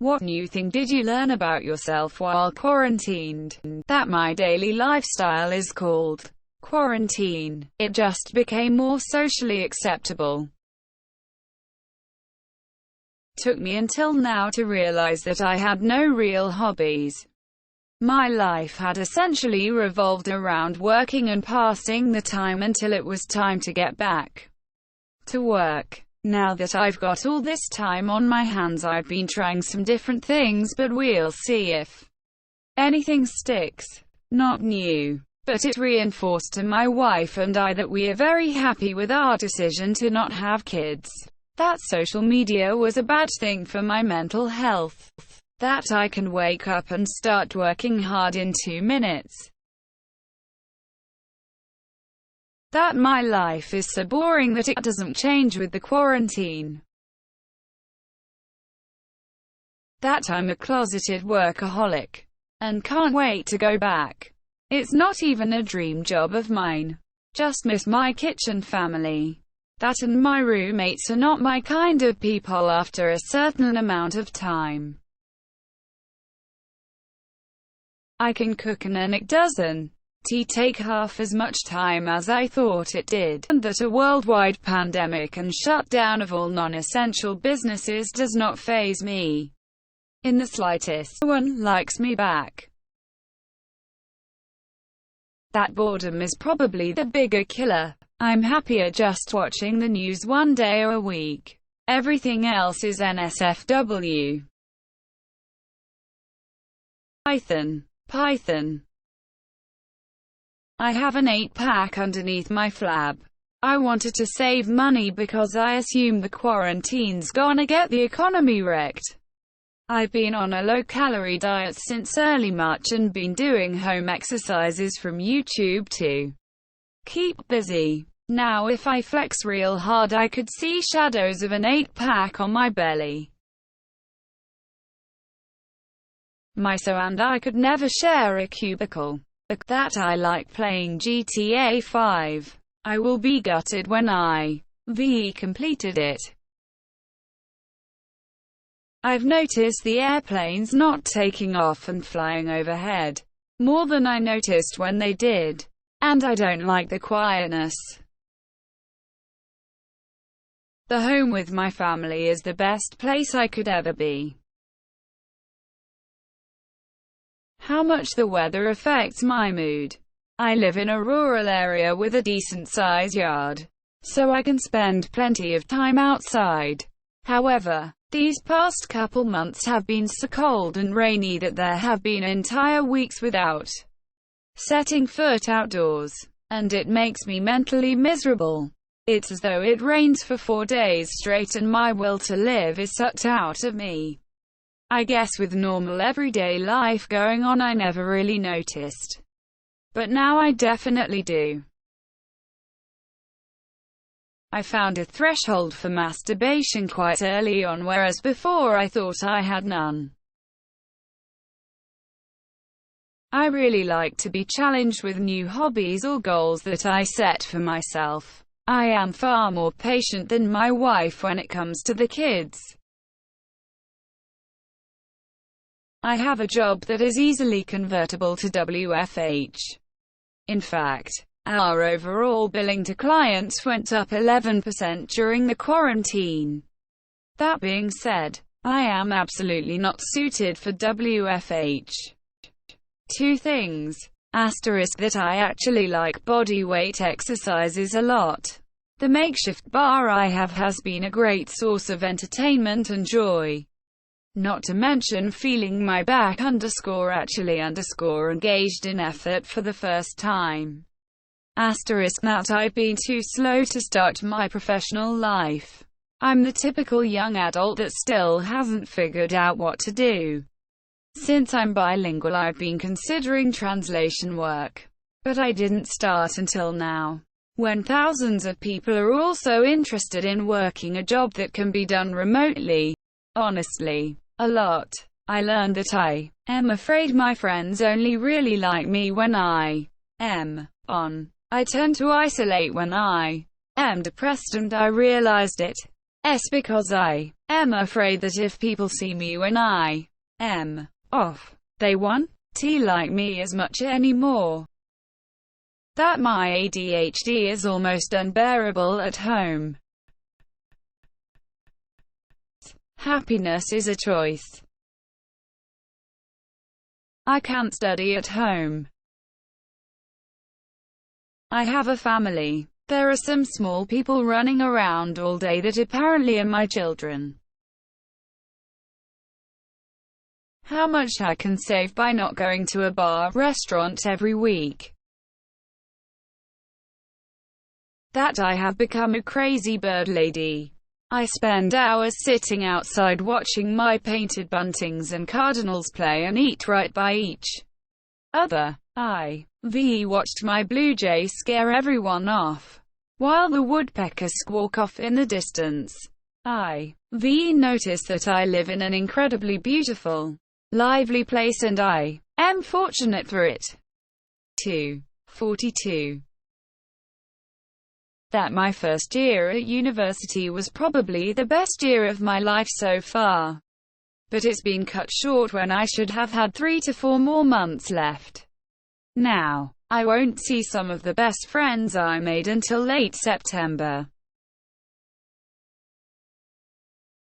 What new thing did you learn about yourself while quarantined? That my daily lifestyle is called quarantine. It just became more socially acceptable. Took me until now to realize that I had no real hobbies. My life had essentially revolved around working and passing the time until it was time to get back to work. Now that I've got all this time on my hands, I've been trying some different things, but we'll see if anything sticks. Not new, but it reinforced to my wife and I that we are very happy with our decision to not have kids. That social media was a bad thing for my mental health. That I can wake up and start working hard in 2 minutes. That my life is so boring that it doesn't change with the quarantine. That I'm a closeted workaholic and can't wait to go back. It's not even a dream job of mine. Just miss my kitchen family. That and my roommates are not my kind of people after a certain amount of time. I can cook and it doesn't take half as much time as I thought it did, and that a worldwide pandemic and shutdown of all non-essential businesses does not faze me in the slightest. No one likes me back. That boredom is probably the bigger killer. I'm happier just watching the news one day a week. Everything else is NSFW. Python. I have an 8-pack underneath my flab. I wanted to save money because I assume the quarantine's gonna get the economy wrecked. I've been on a low-calorie diet since early March and been doing home exercises from YouTube to keep busy. Now if I flex real hard I could see shadows of an 8-pack on my belly. And I could never share a cubicle. That I like playing GTA 5. I will be gutted when I completed it. I've noticed the airplanes not taking off and flying overhead more than I noticed when they did. And I don't like the quietness. The home with my family is the best place I could ever be. How much the weather affects my mood. I live in a rural area with a decent-sized yard, so I can spend plenty of time outside. However, these past couple months have been so cold and rainy that there have been entire weeks without setting foot outdoors, and it makes me mentally miserable. It's as though it rains for 4 days straight and my will to live is sucked out of me. I guess with normal everyday life going on I never really noticed. But now I definitely do. I found a threshold for masturbation quite early on, whereas before I thought I had none. I really like to be challenged with new hobbies or goals that I set for myself. I am far more patient than my wife when it comes to the kids. I have a job that is easily convertible to WFH. In fact, our overall billing to clients went up 11% during the quarantine. That being said, I am absolutely not suited for WFH. 2 things. That I actually like body weight exercises a lot. The makeshift bar I have has been a great source of entertainment and joy. Not to mention feeling my back actually engaged in effort for the first time. That I've been too slow to start my professional life. I'm the typical young adult that still hasn't figured out what to do. Since I'm bilingual, I've been considering translation work. But I didn't start until now, when thousands of people are also interested in working a job that can be done remotely. Honestly, a lot. I learned that I am afraid my friends only really like me when I am on. I tend to isolate when I am depressed, and I realized it's because I am afraid that if people see me when I am off, they won't like me as much anymore. That my ADHD is almost unbearable at home. Happiness is a choice. I can't study at home. I have a family. There are some small people running around all day that apparently are my children. How much I can save by not going to a bar, restaurant every week. That I have become a crazy bird lady. I spend hours sitting outside watching my painted buntings and cardinals play and eat right by each other. I watched my blue jay scare everyone off, while the woodpeckers squawk off in the distance. I notice that I live in an incredibly beautiful, lively place and I am fortunate for it. 42. That my first year at university was probably the best year of my life so far. But it's been cut short when I should have had 3 to 4 more months left. Now, I won't see some of the best friends I made until late September.